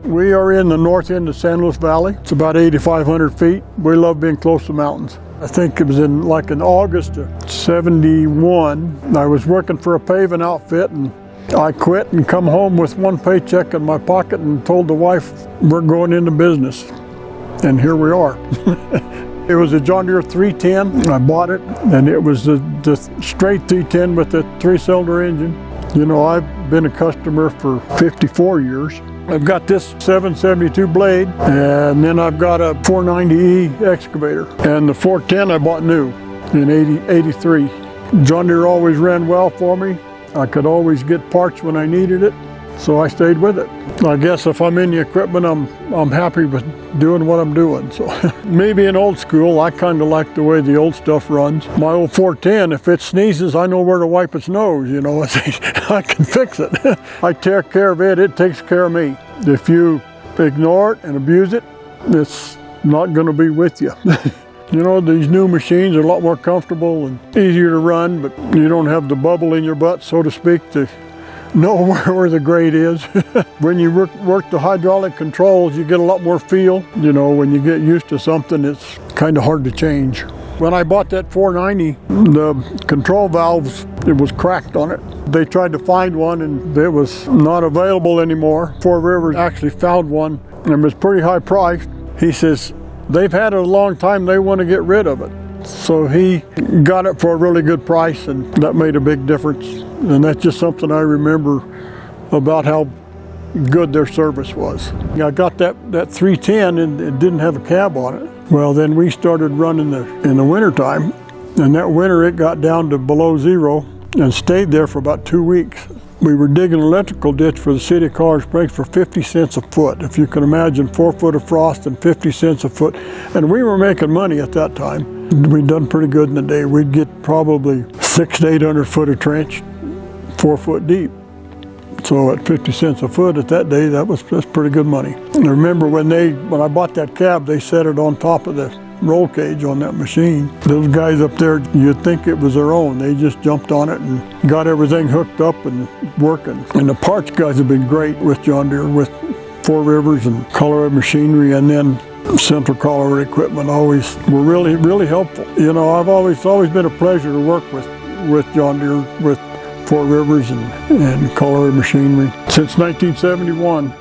We are in the north end of San Luis Valley. It's about 8,500 feet. We love being close to mountains. I think it was in August of 71. I was working for a paving outfit and I quit and come home with one paycheck in my pocket and told the wife, we're going into business. And here we are. It was a John Deere 310. I bought it, and it was the straight 310 with the 3-cylinder engine. You know, I've been a customer for 54 years. I've got this 772 blade, and then I've got a 490E excavator. And the 410 I bought new in 83. John Deere always ran well for me. I could always get parts when I needed it, so I stayed with it. I guess if I'm in the equipment, I'm happy with doing what I'm doing. So me being old school, I kind of like the way the old stuff runs. My old 410, if it sneezes, I know where to wipe its nose, you know. I can fix it. I take care of it, it takes care of me. If you ignore it and abuse it, it's not going to be with you. You know, these new machines are a lot more comfortable and easier to run, but you don't have the bubble in your butt, so to speak, to know where the grade is. When you work the hydraulic controls, you get a lot more feel. You know, when you get used to something, it's kind of hard to change. When I bought that 490, the control valves, it was cracked on it. They tried to find one and it was not available anymore. 4Rivers actually found one and it was pretty high priced. He says, they've had it a long time, they want to get rid of it. So he got it for a really good price, and that made a big difference. And that's just something I remember about how good their service was. I got that 310 and it didn't have a cab on it. Well, then we started running in the wintertime, and that winter it got down to below zero and stayed there for about 2 weeks. We were digging an electrical ditch for the city of Colorado Springs for 50 cents a foot. If you can imagine 4 foot of frost and 50 cents a foot. And we were making money at that time. We'd done pretty good in the day. We'd get probably 600 to 800 foot of trench, 4 foot deep. So at 50 cents a foot at that day, that's pretty good money. And I remember when I bought that cab, they set it on top of the roll cage on that machine. Those guys up there, you'd think it was their own. They just jumped on it and got everything hooked up and working. And the parts guys have been great with John Deere, with 4Rivers and Colorado Machinery, and then Central Colorado Equipment always were really, really helpful. You know, it's always been a pleasure to work with John Deere, with 4Rivers and Colorado Machinery since 1971.